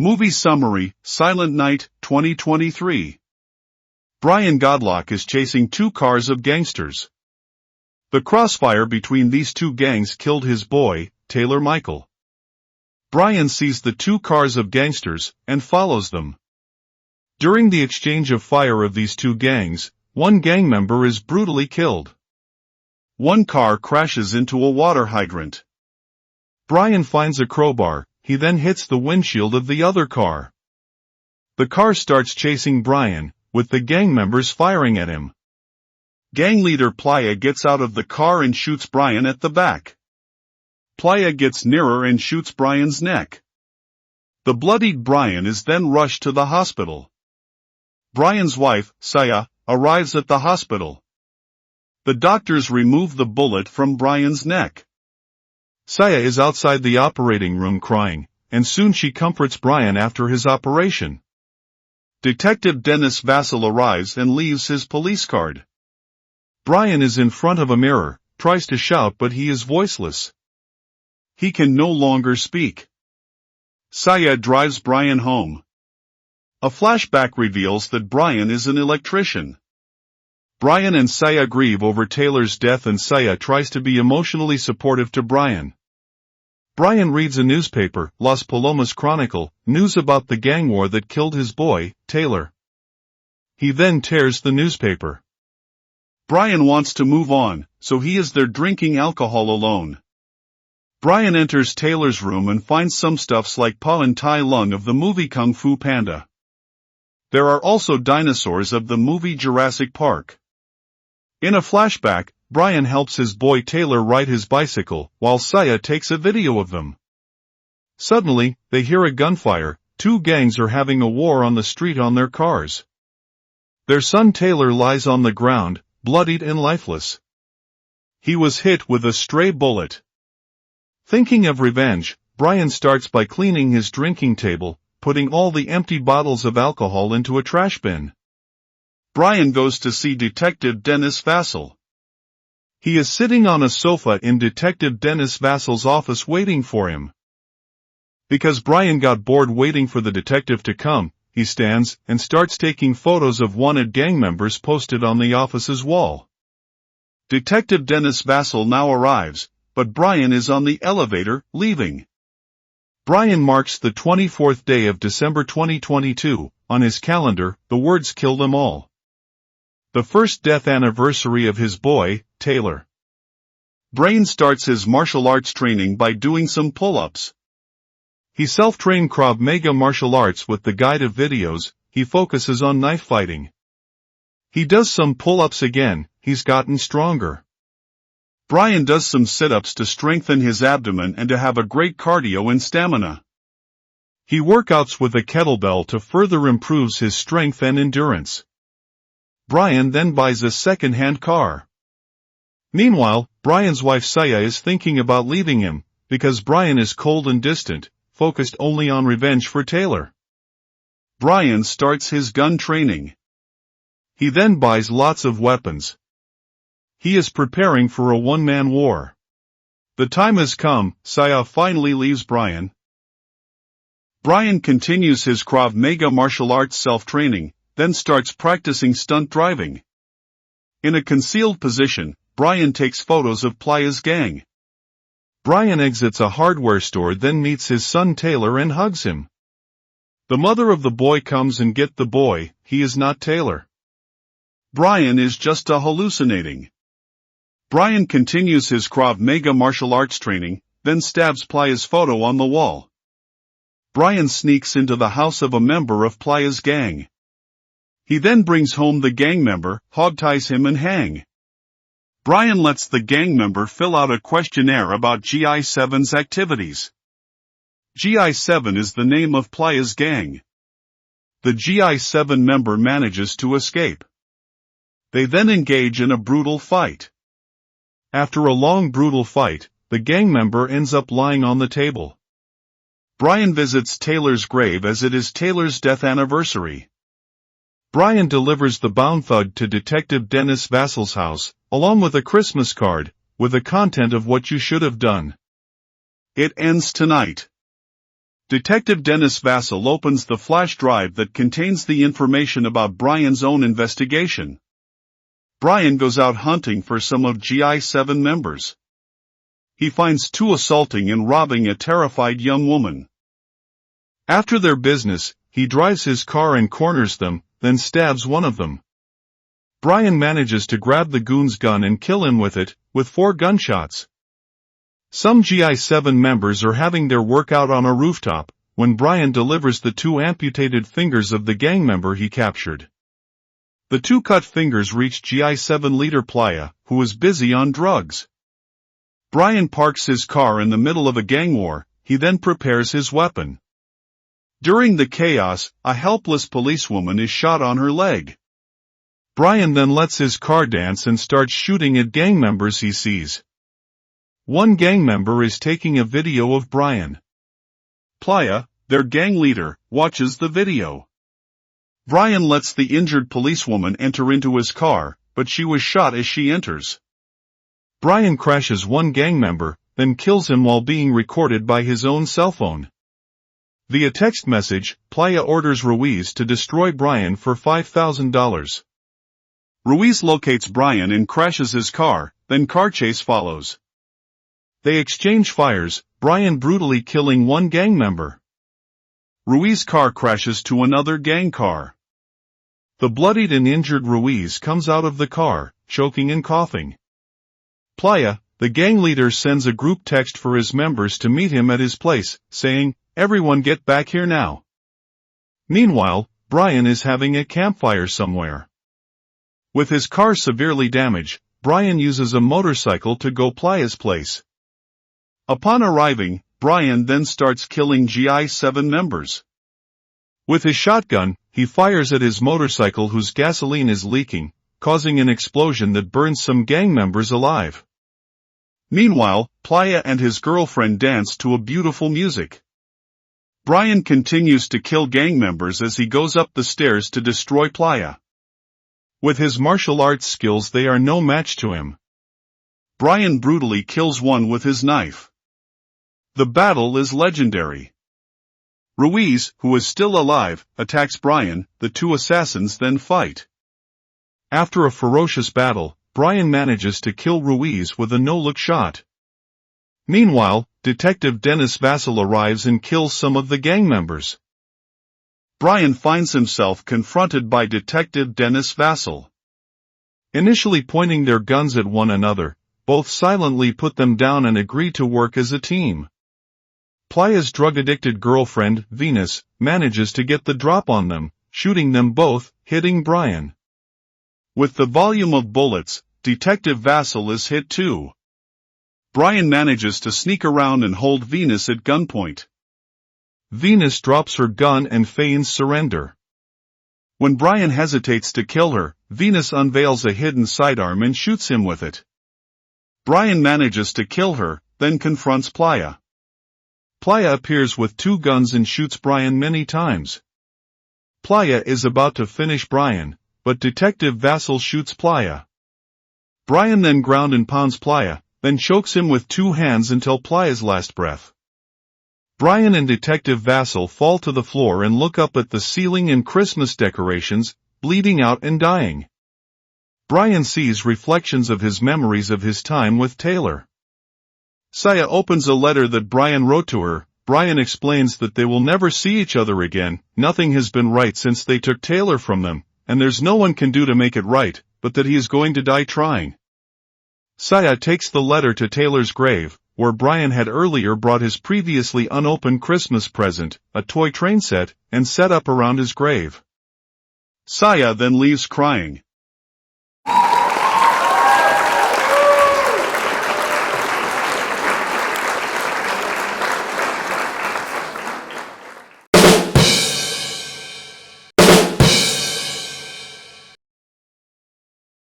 Movie summary, Silent Night, 2023. Brian Godlock is chasing two cars of gangsters. The crossfire between these two gangs killed his boy, Taylor Michael. Brian sees the two cars of gangsters and follows them. During the exchange of fire of these two gangs, one gang member is brutally killed. One car crashes into a water hydrant. Brian finds a crowbar. He then hits the windshield of the other car. The car starts chasing Brian, with the gang members firing at him. Gang leader Playa gets out of the car and shoots Brian at the back. Playa gets nearer and shoots Brian's neck. The bloodied Brian is then rushed to the hospital. Brian's wife, Saya, arrives at the hospital. The doctors remove the bullet from Brian's neck. Saya is outside the operating room crying, and soon she comforts Brian after his operation. Detective Dennis Vassell arrives and leaves his police card. Brian is in front of a mirror, tries to shout but he is voiceless. He can no longer speak. Saya drives Brian home. A flashback reveals that Brian is an electrician. Brian and Saya grieve over Taylor's death and Saya tries to be emotionally supportive to Brian. Brian reads a newspaper, Las Palomas Chronicle, news about the gang war that killed his boy, Taylor. He then tears the newspaper. Brian wants to move on, so he is there drinking alcohol alone. Brian enters Taylor's room and finds some stuffs like Pa and Tai Lung of the movie Kung Fu Panda. There are also dinosaurs of the movie Jurassic Park. In a flashback, Brian helps his boy Taylor ride his bicycle, while Saya takes a video of them. Suddenly, they hear a gunfire. Two gangs are having a war on the street on their cars. Their son Taylor lies on the ground, bloodied and lifeless. He was hit with a stray bullet. Thinking of revenge, Brian starts by cleaning his drinking table, putting all the empty bottles of alcohol into a trash bin. Brian goes to see Detective Dennis Vassell. He is sitting on a sofa in Detective Dennis Vassell's office waiting for him. Because Brian got bored waiting for the detective to come, he stands and starts taking photos of wanted gang members posted on the office's wall. Detective Dennis Vassell now arrives, but Brian is on the elevator, leaving. Brian marks the 24th day of December 2022, on his calendar, the words "kill them all." The first death anniversary of his boy, Taylor. Brian starts his martial arts training by doing some pull-ups. He self-trained Krav Maga martial arts with the guide of videos. He focuses on knife fighting. He does some pull-ups again. He's gotten stronger. Brian does some sit-ups to strengthen his abdomen and to have a great cardio and stamina. He workouts with a kettlebell to further improves his strength and endurance. Brian then buys a second-hand car. Meanwhile, Brian's wife Saya is thinking about leaving him, because Brian is cold and distant, focused only on revenge for Taylor. Brian starts his gun training. He then buys lots of weapons. He is preparing for a one-man war. The time has come. Saya finally leaves Brian. Brian continues his Krav Maga martial arts self-training, then starts practicing stunt driving. In a concealed position, Brian takes photos of Playa's gang. Brian exits a hardware store, then meets his son Taylor and hugs him. The mother of the boy comes and gets the boy. He is not Taylor. Brian is just hallucinating. Brian continues his Krav Maga martial arts training, then stabs Playa's photo on the wall. Brian sneaks into the house of a member of Playa's gang. He then brings home the gang member, hogties him and hang. Brian lets the gang member fill out a questionnaire about GI7's activities. GI7 is the name of Playa's gang. The GI7 member manages to escape. They then engage in a brutal fight. After a long brutal fight, the gang member ends up lying on the table. Brian visits Taylor's grave as it is Taylor's death anniversary. Brian delivers the bound thug to Detective Dennis Vassell's house, along with a Christmas card, with the content of what you should have done. It ends tonight. Detective Dennis Vassell opens the flash drive that contains the information about Brian's own investigation. Brian goes out hunting for some of GI7 members. He finds two assaulting and robbing a terrified young woman. After their business, he drives his car and corners them, then stabs one of them. Brian manages to grab the goon's gun and kill him with it, with 4 gunshots. Some GI7 members are having their workout on a rooftop, when Brian delivers the 2 amputated fingers of the gang member he captured. The 2 cut fingers reach GI7 leader Playa, who was busy on drugs. Brian parks his car in the middle of a gang war. He then prepares his weapon. During the chaos, a helpless policewoman is shot on her leg. Brian then lets his car dance and starts shooting at gang members he sees. One gang member is taking a video of Brian. Playa, their gang leader, watches the video. Brian lets the injured policewoman enter into his car, but she was shot as she enters. Brian crashes one gang member, then kills him while being recorded by his own cell phone. Via text message, Playa orders Ruiz to destroy Brian for $5,000. Ruiz locates Brian and crashes his car, then car chase follows. They exchange fires, Brian brutally killing one gang member. Ruiz's car crashes to another gang car. The bloodied and injured Ruiz comes out of the car, choking and coughing. Playa, the gang leader, sends a group text for his members to meet him at his place, saying, "Everyone get back here now." Meanwhile, Brian is having a campfire somewhere. With his car severely damaged, Brian uses a motorcycle to go Playa's place. Upon arriving, Brian then starts killing GI7 members. With his shotgun, he fires at his motorcycle whose gasoline is leaking, causing an explosion that burns some gang members alive. Meanwhile, Playa and his girlfriend dance to a beautiful music. Brian continues to kill gang members as he goes up the stairs to destroy Playa. With his martial arts skills, they are no match to him. Brian brutally kills one with his knife. The battle is legendary. Ruiz, who is still alive, attacks Brian. The 2 assassins then fight. After a ferocious battle, Brian manages to kill Ruiz with a no-look shot. Meanwhile, Detective Dennis Vassell arrives and kills some of the gang members. Brian finds himself confronted by Detective Dennis Vassell. Initially pointing their guns at one another, both silently put them down and agree to work as a team. Playa's drug-addicted girlfriend, Venus, manages to get the drop on them, shooting them both, hitting Brian. With the volume of bullets, Detective Vassell is hit too. Brian manages to sneak around and hold Venus at gunpoint. Venus drops her gun and feigns surrender. When Brian hesitates to kill her, Venus unveils a hidden sidearm and shoots him with it. Brian manages to kill her, then confronts Playa. Playa appears with 2 guns and shoots Brian many times. Playa is about to finish Brian, but Detective Vassell shoots Playa. Brian then ground and pounds Playa, then chokes him with 2 hands until Playa's last breath. Brian and Detective Vassell fall to the floor and look up at the ceiling and Christmas decorations, bleeding out and dying. Brian sees reflections of his memories of his time with Taylor. Saya opens a letter that Brian wrote to her. Brian explains that they will never see each other again, nothing has been right since they took Taylor from them, and there's no one can do to make it right, but that he is going to die trying. Saya takes the letter to Taylor's grave, where Brian had earlier brought his previously unopened Christmas present, a toy train set, and set up around his grave. Saya then leaves crying.